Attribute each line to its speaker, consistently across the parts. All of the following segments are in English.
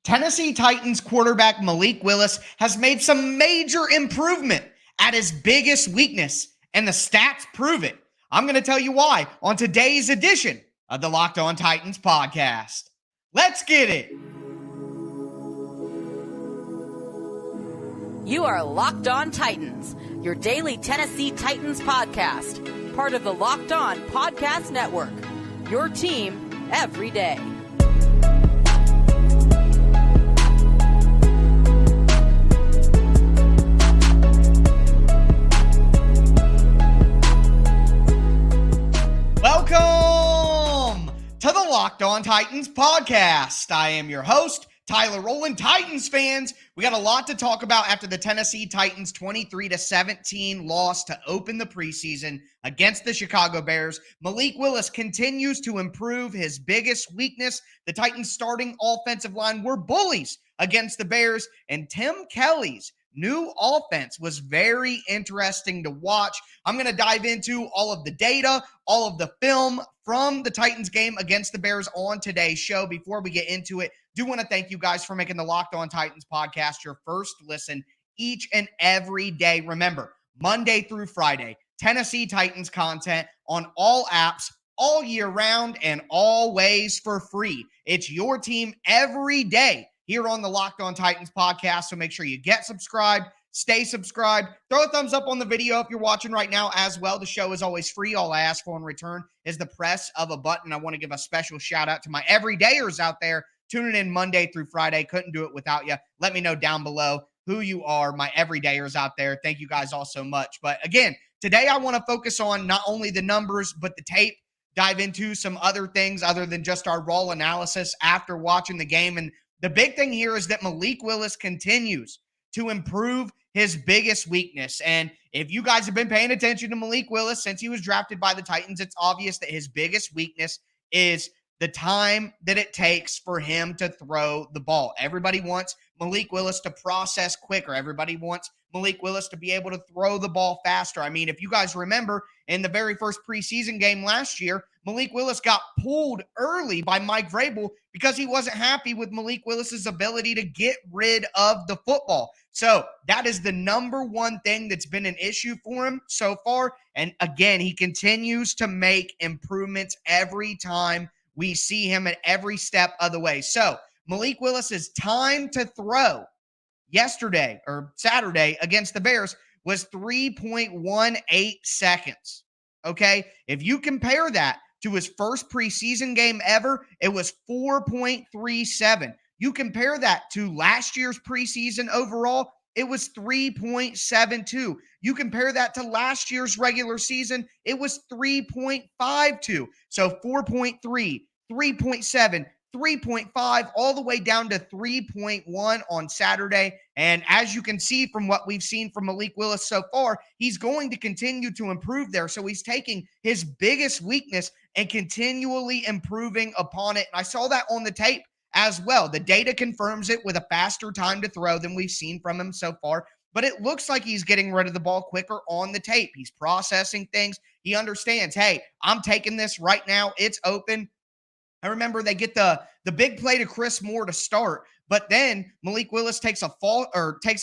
Speaker 1: Tennessee Titans quarterback Malik Willis has made some major improvement at his biggest weakness, and the stats prove it. I'm going to tell you why on today's edition of the Locked On Titans podcast. Let's get it.
Speaker 2: You are Locked On Titans, your daily Tennessee Titans podcast, part of the Locked On Podcast Network, your team every day.
Speaker 1: Welcome to the Locked On Titans podcast. I am your host, Tyler Rowland. Titans fans, we got a lot to talk about after the Tennessee Titans 23-17 loss to open the preseason against the Chicago Bears. Malik Willis continues to improve his biggest weakness. The Titans starting offensive line were bullies against the Bears, and Tim Kelly's new offense was very interesting to watch. I'm going to dive into all of the data, all of the film from the Titans game against the Bears on today's show. Before we get into it, do want to thank you guys for making the Locked On Titans podcast your first listen each and every day. Remember, Monday through Friday, Tennessee Titans content on all apps, all year round, and always for free. It's your team every day here on the Locked On Titans podcast, so make sure you get subscribed, stay subscribed, throw a thumbs up on the video if you're watching right now as well. The show is always free. All I ask for in return is the press of a button. I want to give a special shout out to my everydayers out there tuning in Monday through Friday. Couldn't do it without you. Let me know down below who you are, my everydayers out there. Thank you guys all so much. But again, today I want to focus on not only the numbers, but the tape, dive into some other things other than just our raw analysis after watching the game. And the big thing here is that Malik Willis continues to improve his biggest weakness. And if you guys have been paying attention to Malik Willis since he was drafted by the Titans, it's obvious that his biggest weakness is the time that it takes for him to throw the ball. Everybody wants Malik Willis to process quicker. Everybody wants Malik Willis to be able to throw the ball faster. I mean, if you guys remember, in the very first preseason game last year, Malik Willis got pulled early by Mike Vrabel because he wasn't happy with Malik Willis's ability to get rid of the football. So that is the number one thing that's been an issue for him so far. And again, he continues to make improvements every time we see him at every step of the way. So Malik Willis's time to throw yesterday or Saturday against the Bears was 3.18 seconds. Okay. If you compare that to his first preseason game ever, it was 4.37. You compare that to last year's preseason overall, it was 3.72. You compare that to last year's regular season, it was 3.52. So 4.3, 3.7, 3.5, all the way down to 3.1 on Saturday. And as you can see from what we've seen from Malik Willis so far, he's going to continue to improve there. So he's taking his biggest weakness and continually improving upon it. And I saw that on the tape as well. The data confirms it with a faster time to throw than we've seen from him so far. But it looks like he's getting rid of the ball quicker on the tape. He's processing things. He understands, hey, I'm taking this right now. It's open. I remember they get the big play to Chris Moore to start, but then Malik Willis takes a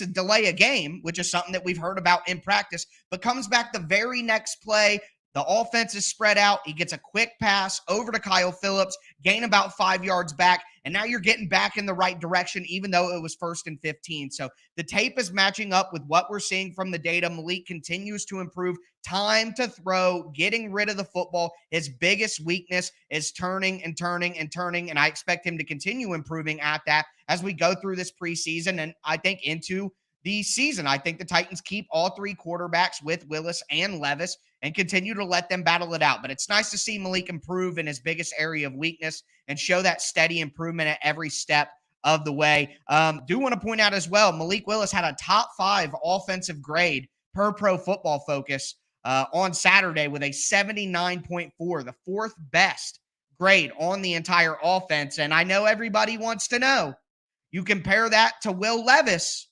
Speaker 1: delay a game, which is something that we've heard about in practice, but comes back the very next play. The offense is spread out. He gets a quick pass over to Kyle Phillips, gain about 5 yards back, and now you're getting back in the right direction, even though it was 1st and 15. So the tape is matching up with what we're seeing from the data. Malik continues to improve time to throw, getting rid of the football. His biggest weakness is turning and turning and turning, and I expect him to continue improving at that as we go through this preseason and I think into the season. I think the Titans keep all three quarterbacks with Willis and Levis and continue to let them battle it out. But it's nice to see Malik improve in his biggest area of weakness and show that steady improvement at every step of the way. Do want to point out as well, Malik Willis had a top 5 offensive grade per Pro Football Focus on Saturday with a 79.4, the 4th best grade on the entire offense. And I know everybody wants to know, you compare that to Will Levis,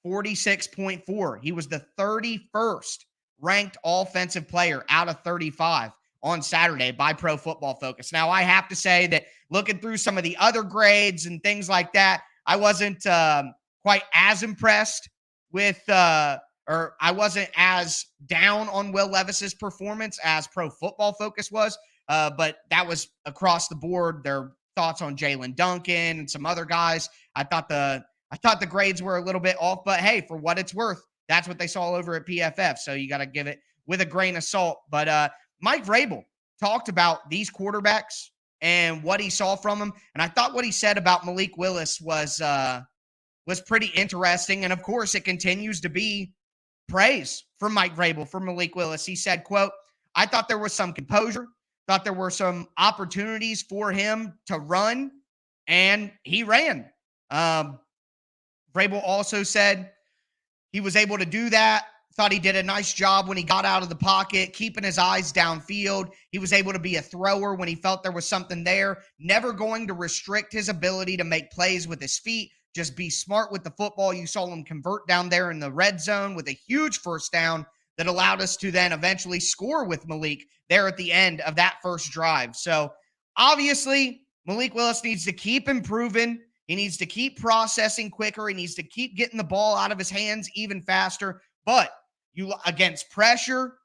Speaker 1: 46.4. He was the 31st ranked offensive player out of 35 on Saturday by Pro Football Focus. Now, I have to say that looking through some of the other grades and things like that, I wasn't quite as impressed with, or I wasn't as down on Will Levis's performance as Pro Football Focus was. But that was across the board. Their thoughts on Jalen Duncan and some other guys. I thought the grades were a little bit off, but hey, for what it's worth, that's what they saw over at PFF. So you got to give it with a grain of salt. But Mike Vrabel talked about these quarterbacks and what he saw from them. And I thought what he said about Malik Willis was pretty interesting. And of course, it continues to be praise from Mike Vrabel for Malik Willis. He said, quote, "I thought there was some composure, thought there were some opportunities for him to run, and he ran." Vrabel also said he was able to do that. Thought he did a nice job when he got out of the pocket, keeping his eyes downfield. He was able to be a thrower when he felt there was something there, never going to restrict his ability to make plays with his feet. Just be smart with the football. You saw him convert down there in the red zone with a huge first down that allowed us to then eventually score with Malik there at the end of that first drive. So obviously, Malik Willis needs to keep improving. He needs to keep processing quicker. He needs to keep getting the ball out of his hands even faster. But against pressure,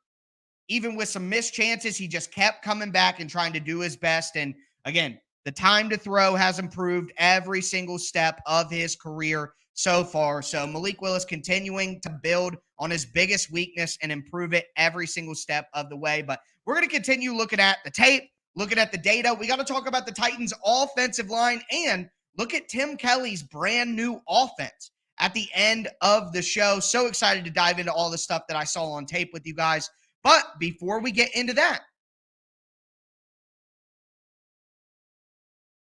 Speaker 1: even with some missed chances, he just kept coming back and trying to do his best. And again, the time to throw has improved every single step of his career so far. So Malik Willis continuing to build on his biggest weakness and improve it every single step of the way. But we're going to continue looking at the tape, looking at the data. We got to talk about the Titans' offensive line and look at Tim Kelly's brand new offense at the end of the show. So excited to dive into all the stuff that I saw on tape with you guys. But before we get into that,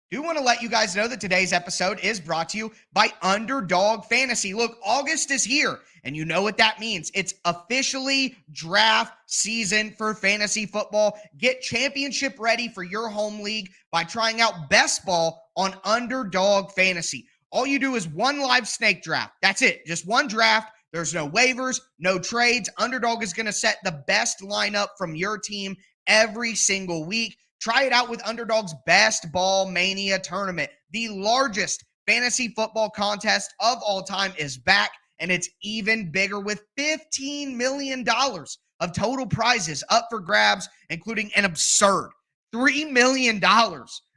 Speaker 1: do want to let you guys know that today's episode is brought to you by Underdog Fantasy. Look, August is here, and you know what that means. It's officially draft season for fantasy football. Get championship ready for your home league by trying out Best Ball on Underdog Fantasy. All you do is one live snake draft. That's it. Just one draft. There's no waivers, no trades. Underdog is going to set the best lineup from your team every single week. Try it out with Underdog's Best Ball Mania tournament. The largest fantasy football contest of all time is back, and it's even bigger with $15 million of total prizes up for grabs, including an absurd $3 million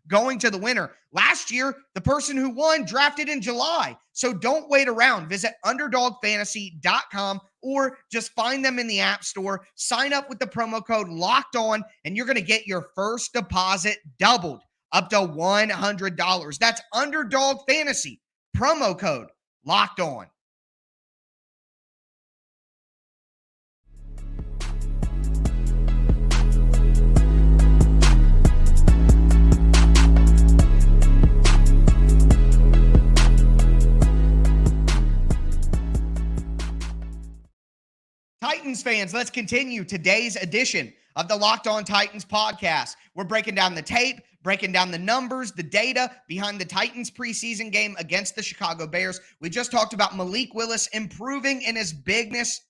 Speaker 1: going to the winner. Last year, the person who won drafted in July. So don't wait around. Visit UnderdogFantasy.com or just find them in the App Store. Sign up with the promo code LOCKEDON, and you're going to get your first deposit doubled up to $100. That's Underdog Fantasy. Promo code LOCKEDON. Titans fans, let's continue today's edition of the Locked On Titans podcast. We're breaking down the tape, breaking down the numbers, the data behind the Titans preseason game against the Chicago Bears. We just talked about Malik Willis improving in his biggest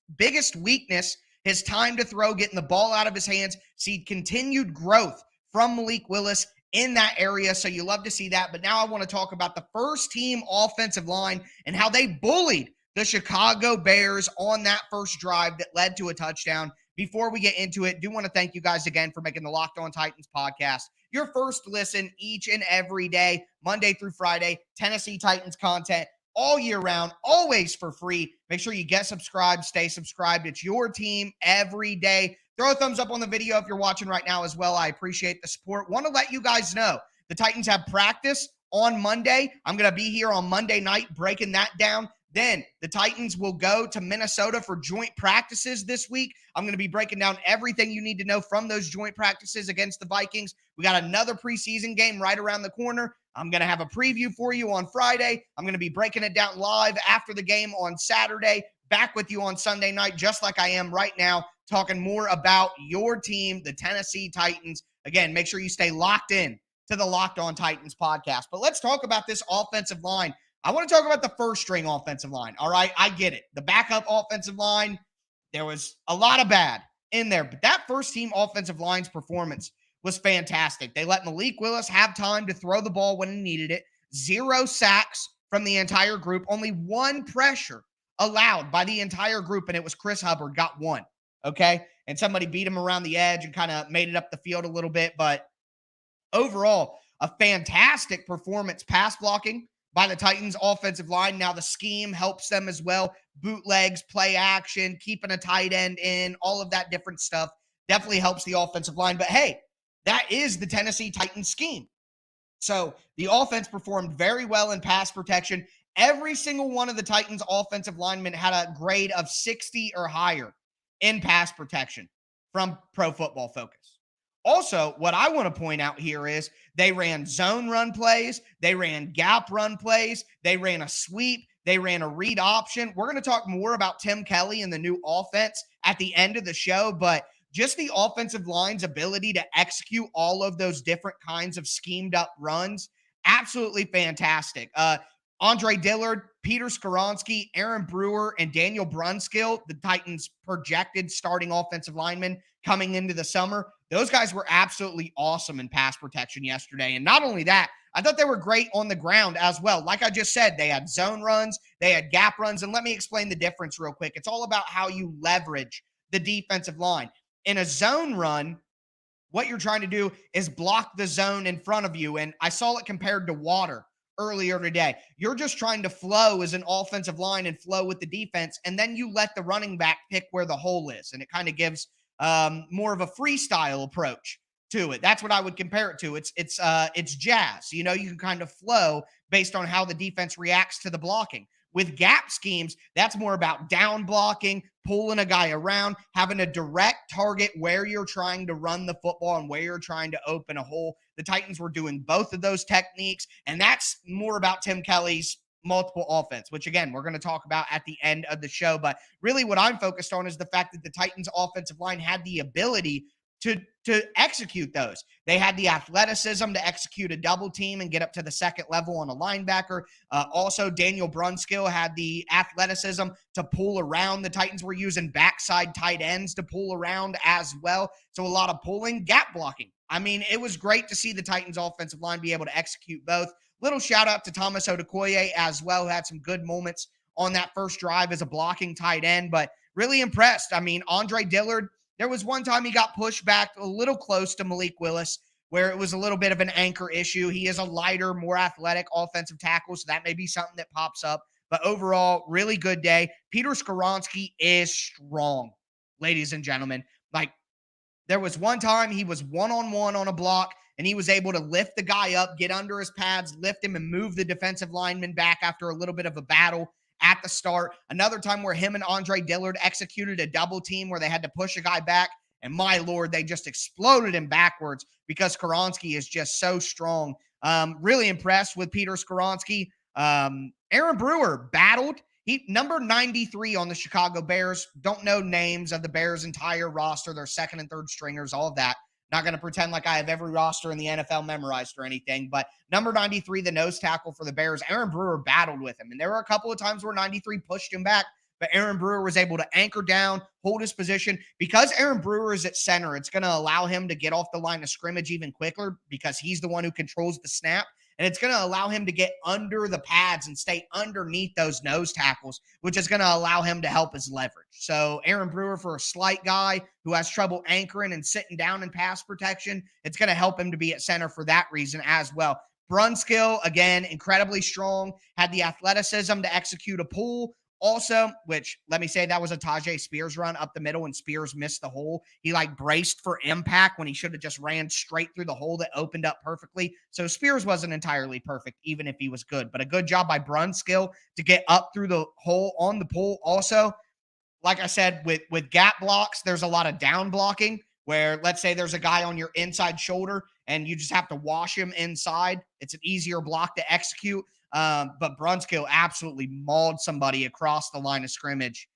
Speaker 1: weakness, his time to throw, getting the ball out of his hands. See continued growth from Malik Willis in that area, so you love to see that. But now I want to talk about the first team offensive line and how they bullied the Chicago Bears on that first drive that led to a touchdown. Before we get into it, do want to thank you guys again for making the Locked On Titans podcast your first listen each and every day, Monday through Friday. Tennessee Titans content all year round, always for free. Make sure you get subscribed, stay subscribed. It's your team every day. Throw a thumbs up on the video if you're watching right now as well. I appreciate the support. Want to let you guys know the Titans have practice on Monday. I'm going to be here on Monday night breaking that down. Then the Titans will go to Minnesota for joint practices this week. I'm going to be breaking down everything you need to know from those joint practices against the Vikings. We got another preseason game right around the corner. I'm going to have a preview for you on Friday. I'm going to be breaking it down live after the game on Saturday. Back with you on Sunday night, just like I am right now, talking more about your team, the Tennessee Titans. Again, make sure you stay locked in to the Locked On Titans podcast. But let's talk about this offensive line. I want to talk about the first string offensive line. All right, I get it. The backup offensive line, there was a lot of bad in there. But that first team offensive line's performance was fantastic. They let Malik Willis have time to throw the ball when he needed it. 0 sacks from the entire group. Only 1 pressure allowed by the entire group, and it was Chris Hubbard got 1. Okay? And somebody beat him around the edge and kind of made it up the field a little bit. But overall, a fantastic performance pass blocking by the Titans offensive line. Now the scheme helps them as well. Bootlegs, play action, keeping a tight end in, all of that different stuff definitely helps the offensive line. But hey, that is the Tennessee Titans scheme. So the offense performed very well in pass protection. Every single one of the Titans offensive linemen had a grade of 60 or higher in pass protection from Pro Football Focus. Also, what I want to point out here is they ran zone run plays, they ran gap run plays, they ran a sweep, they ran a read option. We're going to talk more about Tim Kelly and the new offense at the end of the show, but just the offensive line's ability to execute all of those different kinds of schemed up runs, absolutely fantastic. Andre Dillard, Peter Skoronski, Aaron Brewer, and Daniel Brunskill, the Titans' projected starting offensive linemen coming into the summer, those guys were absolutely awesome in pass protection yesterday. And not only that, I thought they were great on the ground as well. Like I just said, they had zone runs, they had gap runs, and let me explain the difference real quick. It's all about how you leverage the defensive line. In a zone run, what you're trying to do is block the zone in front of you, and I saw it compared to water earlier today. You're just trying to flow as an offensive line and flow with the defense, and then you let the running back pick where the hole is, and it kind of gives more of a freestyle approach to it. That's what I would compare it to. It's jazz. You know, you can kind of flow based on how the defense reacts to the blocking. With gap schemes, that's more about down blocking, pulling a guy around, having a direct target where you're trying to run the football and where you're trying to open a hole. The Titans were doing both of those techniques, and that's more about Tim Kelly's multiple offense, which again, we're going to talk about at the end of the show. But really what I'm focused on is the fact that the Titans offensive line had the ability to execute those. They had the athleticism to execute a double team and get up to the second level on a linebacker. Also, Daniel Brunskill had the athleticism to pull around. The Titans were using backside tight ends to pull around as well. So a lot of pulling, gap blocking. I mean, it was great to see the Titans offensive line be able to execute both. Little shout out to Thomas Odukoye as well, who had some good moments on that first drive as a blocking tight end, but really impressed. I mean, Andre Dillard, there was one time he got pushed back a little close to Malik Willis where it was a little bit of an anchor issue. He is a lighter, more athletic offensive tackle, so that may be something that pops up. But overall, really good day. Peter Skoronski is strong, ladies and gentlemen. Like, there was one time he was one-on-one on a block, and he was able to lift the guy up, get under his pads, lift him, and move the defensive lineman back after a little bit of a battle at the start. Another time where him and Andre Dillard executed a double team where they had to push a guy back, and my Lord, they just exploded him backwards because Skoronski is just so strong. Really impressed with Peter Skoronski. Aaron Brewer battled. He number 93 on the Chicago Bears. Don't know names of the Bears' entire roster, their second and third stringers, all of that. Not going to pretend like I have every roster in the NFL memorized or anything, but number 93, the nose tackle for the Bears, Aaron Brewer battled with him. And there were a couple of times where 93 pushed him back, but Aaron Brewer was able to anchor down, hold his position. Because Aaron Brewer is at center, it's going to allow him to get off the line of scrimmage even quicker because he's the one who controls the snap. And it's going to allow him to get under the pads and stay underneath those nose tackles, which is going to allow him to help his leverage. So Aaron Brewer, for a slight guy who has trouble anchoring and sitting down in pass protection, it's going to help him to be at center for that reason as well. Brunskill, again, incredibly strong, had the athleticism to execute a pull. Also, which, let me say, that was a Tajay Spears run up the middle and Spears missed the hole. He braced for impact when he should have just ran straight through the hole that opened up perfectly. So Spears wasn't entirely perfect, even if he was good. But a good job by Brunskill to get up through the hole on the pull. Also, like I said, with gap blocks, there's a lot of down blocking where, let's say there's a guy on your inside shoulder and you just have to wash him inside. It's an easier block to execute. But Brunskill absolutely mauled somebody across the line of scrimmage,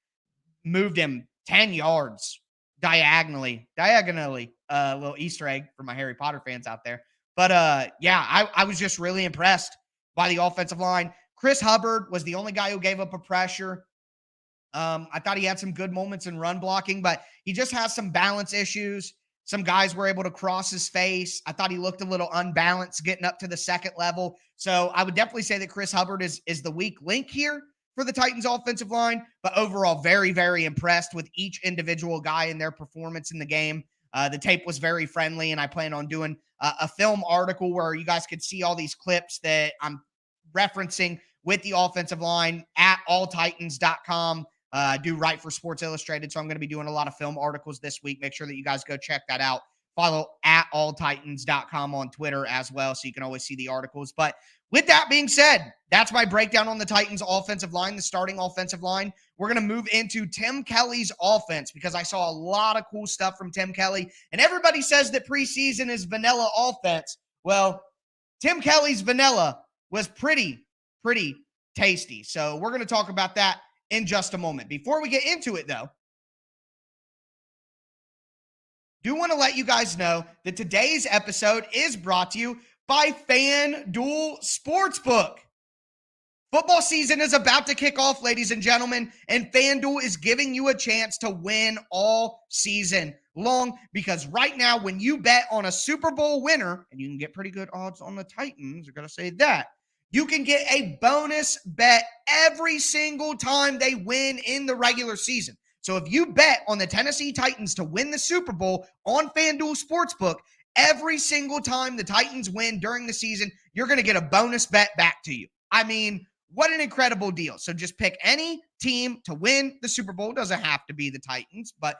Speaker 1: moved him 10 yards diagonally, a little Easter egg for my Harry Potter fans out there. But yeah, I was just really impressed by the offensive line. Chris Hubbard was the only guy who gave up a pressure. I thought he had some good moments in run blocking, but he just has some balance issues. Some guys were able to cross his face. I thought he looked a little unbalanced getting up to the second level. So I would definitely say that Chris Hubbard is the weak link here for the Titans offensive line, but overall very, very impressed with each individual guy and their performance in the game. The tape was very friendly, and I plan on doing a film article where you guys could see all these clips that I'm referencing with the offensive line at alltitans.com. Do write for Sports Illustrated, so I'm going to be doing a lot of film articles this week. Make sure that you guys go check that out. Follow at alltitans.com on Twitter as well, so you can always see the articles. But with that being said, that's my breakdown on the Titans offensive line, the starting offensive line. We're going to move into Tim Kelly's offense because I saw a lot of cool stuff from Tim Kelly. And everybody says that preseason is vanilla offense. Well, Tim Kelly's vanilla was pretty tasty. So we're going to talk about that in just a moment. Before we get into it, though, do want to let you guys know that today's episode is brought to you by FanDuel Sportsbook. Football season is about to kick off, ladies and gentlemen, and FanDuel is giving you a chance to win all season long because right now, when you bet on a Super Bowl winner, and you can get pretty good odds on the Titans, I gotta say that, you can get a bonus bet every single time they win in the regular season. So if you bet on the Tennessee Titans to win the Super Bowl on FanDuel Sportsbook, every single time the Titans win during the season, you're going to get a bonus bet back to you. I mean, what an incredible deal. So just pick any team to win the Super Bowl. It doesn't have to be the Titans, but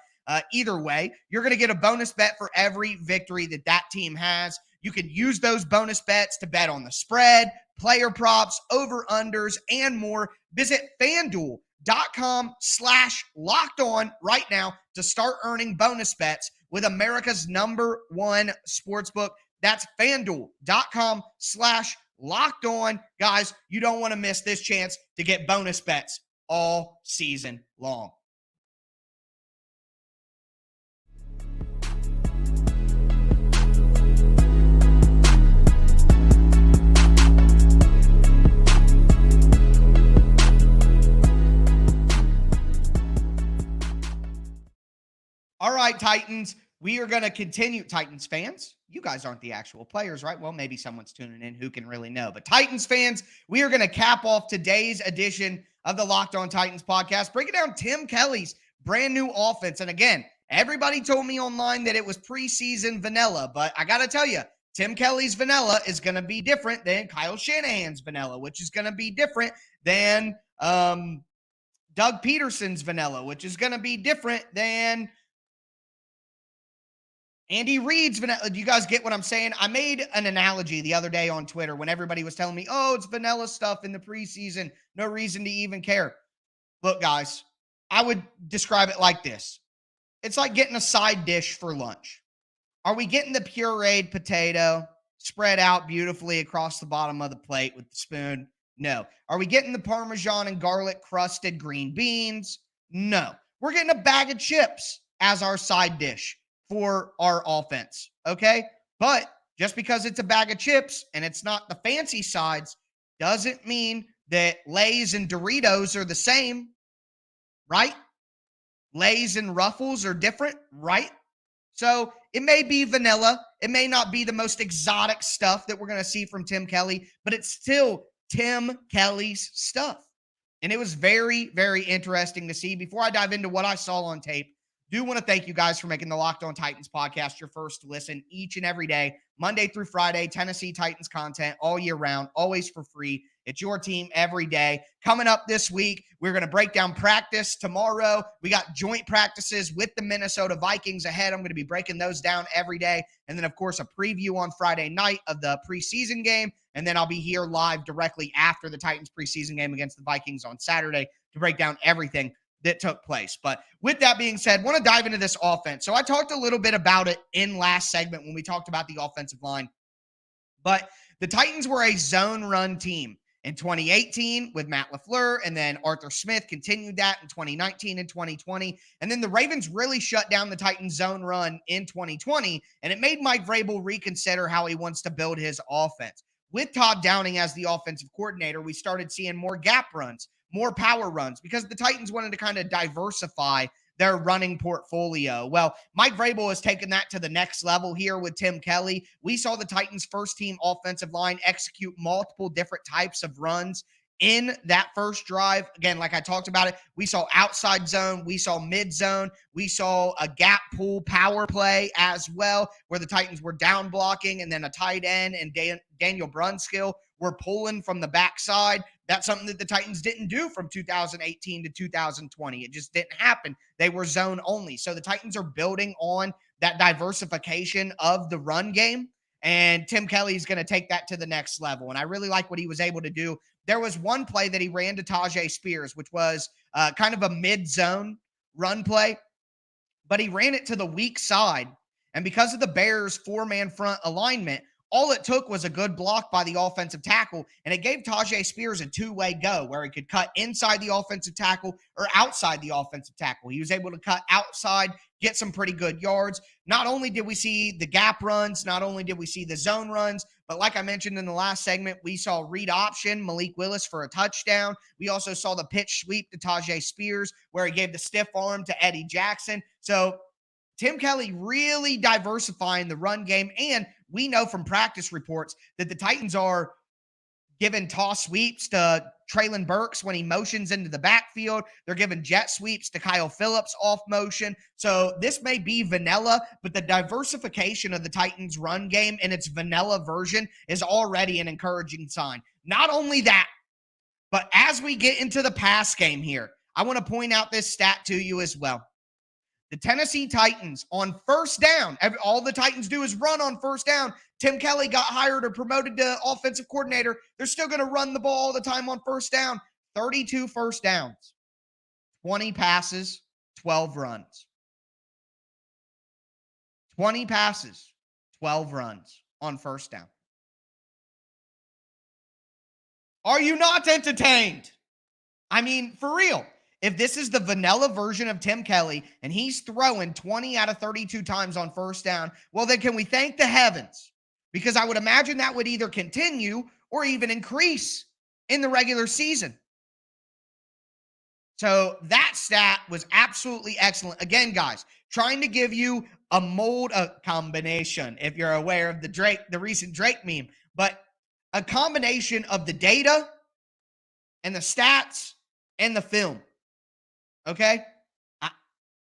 Speaker 1: either way, you're going to get a bonus bet for every victory that team has. You can use those bonus bets to bet on the spread, player props, over-unders, and more. Visit FanDuel.com/lockedon right now to start earning bonus bets with America's #1 sportsbook. That's FanDuel.com/lockedon. Guys, you don't want to miss this chance to get bonus bets all season long. All right, Titans, we are going to continue. Titans fans, you guys aren't the actual players, right? Well, maybe someone's tuning in who can really know. But Titans fans, we are going to cap off today's edition of the Locked On Titans podcast, breaking down Tim Kelly's brand new offense. And again, everybody told me online that it was preseason vanilla, but I got to tell you, Tim Kelly's vanilla is going to be different than Kyle Shanahan's vanilla, which is going to be different than Doug Peterson's vanilla, which is going to be different than Andy Reid's vanilla. Do you guys get what I'm saying? I made an analogy the other day on Twitter when everybody was telling me, oh, it's vanilla stuff in the preseason. No reason to even care. Look, guys, I would describe it like this. It's like getting a side dish for lunch. Are we getting the pureed potato spread out beautifully across the bottom of the plate with the spoon? No. Are we getting the Parmesan and garlic crusted green beans? No. We're getting a bag of chips as our side dish for our offense, okay? But just because it's a bag of chips and it's not the fancy sides doesn't mean that Lay's and Doritos are the same, right? Lay's and Ruffles are different, right? So it may be vanilla. It may not be the most exotic stuff that we're going to see from Tim Kelly, but it's still Tim Kelly's stuff. And it was very, very interesting to see. Before I dive into what I saw on tape, do want to thank you guys for making the Locked On Titans podcast your first listen each and every day, Monday through Friday, Tennessee Titans content all year round, always for free. It's your team every day. Coming up this week, we're going to break down practice tomorrow. We got joint practices with the Minnesota Vikings ahead. I'm going to be breaking those down every day. And then, of course, a preview on Friday night of the preseason game. And then I'll be here live directly after the Titans preseason game against the Vikings on Saturday to break down everything that took place. But with that being said, I want to dive into this offense. So I talked a little bit about it in last segment when we talked about the offensive line. But the Titans were a zone run team in 2018 with Matt LaFleur, and then Arthur Smith continued that in 2019 and 2020. And then the Ravens really shut down the Titans zone run in 2020, and it made Mike Vrabel reconsider how he wants to build his offense. With Todd Downing as the offensive coordinator, we started seeing more gap runs, more power runs because the Titans wanted to kind of diversify their running portfolio. Well, Mike Vrabel has taken that to the next level here with Tim Kelly. We saw the Titans' first team offensive line execute multiple different types of runs in that first drive. Again, like I talked about it, we saw outside zone, we saw mid zone, we saw a gap pull power play as well, where the Titans were down blocking and then a tight end and Daniel Brunskill were pulling from the backside. That's something that the Titans didn't do from 2018 to 2020. It just didn't happen. They were zone only. So the Titans are building on that diversification of the run game, and Tim Kelly is going to take that to the next level. And I really like what he was able to do. There was one play that he ran to Tajay Spears, which was kind of a mid-zone run play, but he ran it to the weak side. And because of the Bears' four-man front alignment, all it took was a good block by the offensive tackle, and it gave Tajay Spears a two-way go where he could cut inside the offensive tackle or outside the offensive tackle. He was able to cut outside, get some pretty good yards. Not only did we see the gap runs, not only did we see the zone runs, but like I mentioned in the last segment, we saw read option Malik Willis for a touchdown. We also saw the pitch sweep to Tajay Spears where he gave the stiff arm to Eddie Jackson. So Tim Kelly really diversifying the run game, and we know from practice reports that the Titans are giving toss sweeps to Traylon Burks when he motions into the backfield. They're giving jet sweeps to Kyle Phillips off motion. So this may be vanilla, but the diversification of the Titans run game in its vanilla version is already an encouraging sign. Not only that, but as we get into the pass game here, I want to point out this stat to you as well. The Tennessee Titans on first down, all the Titans do is run on first down. Tim Kelly got hired or promoted to offensive coordinator. They're still going to run the ball all the time on first down. 32 first downs, 20 passes, 12 runs. 20 passes, 12 runs on first down. Are you not entertained? I mean, for real. If this is the vanilla version of Tim Kelly and he's throwing 20 out of 32 times on first down, well, then can we thank the heavens? Because I would imagine that would either continue or even increase in the regular season. So that stat was absolutely excellent. Again, guys, trying to give you a combination, if you're aware of the recent Drake meme, but a combination of the data and the stats and the film. Okay?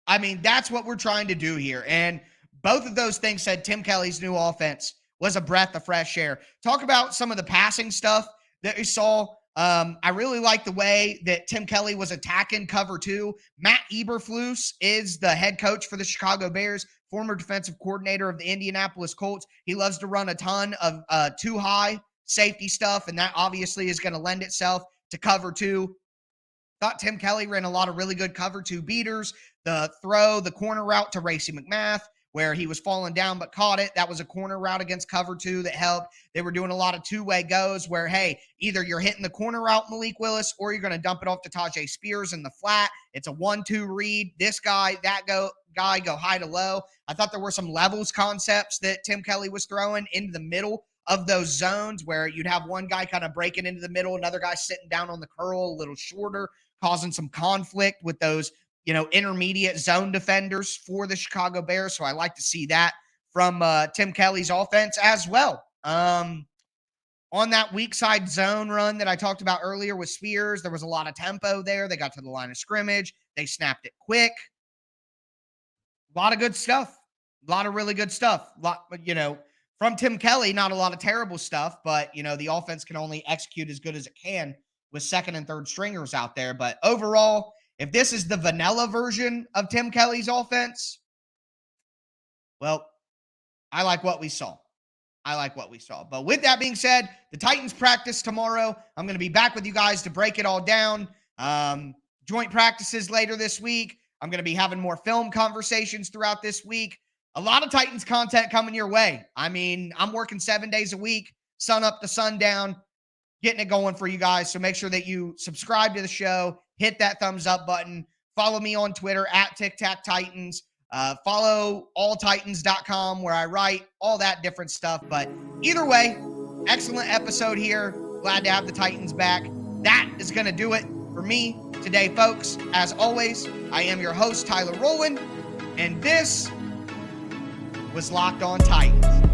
Speaker 1: I mean, that's what we're trying to do here. And both of those things said Tim Kelly's new offense was a breath of fresh air. Talk about some of the passing stuff that we saw. I really like the way that Tim Kelly was attacking cover two. Matt Eberflus is the head coach for the Chicago Bears, former defensive coordinator of the Indianapolis Colts. He loves to run a ton of too high safety stuff, and that obviously is going to lend itself to cover two. Thought Tim Kelly ran a lot of really good cover two beaters. The corner route to Racey McMath, where he was falling down but caught it. That was a corner route against cover two that helped. They were doing a lot of two-way goes where, hey, either you're hitting the corner route, Malik Willis, or you're going to dump it off to Tajay Spears in the flat. It's a 1-2 read. This guy, that guy go high to low. I thought there were some levels concepts that Tim Kelly was throwing into the middle of those zones where you'd have one guy kind of breaking into the middle, another guy sitting down on the curl a little shorter, causing some conflict with those, intermediate zone defenders for the Chicago Bears. So I like to see that from Tim Kelly's offense as well. On that weak side zone run that I talked about earlier with Spears, there was a lot of tempo there. They got to the line of scrimmage. They snapped it quick. A lot of good stuff. A lot of really good stuff. From Tim Kelly, not a lot of terrible stuff, but, the offense can only execute as good as it can with second and third stringers out there. But overall, if this is the vanilla version of Tim Kelly's offense, well, I like what we saw. But with that being said, the Titans practice tomorrow. I'm going to be back with you guys to break it all down. Joint practices later this week. I'm going to be having more film conversations throughout this week. A lot of Titans content coming your way. I mean, I'm working 7 days a week, sun up to sundown, getting it going for you guys. So make sure that you subscribe to the show, hit that thumbs up button, follow me on Twitter at TicTacTitans, follow alltitans.com where I write all that different stuff. But either way, excellent episode here. Glad to have the Titans back. That is going to do it for for me today, folks. As always, I am your host, Tyler Rowland, and this was Locked On Titans.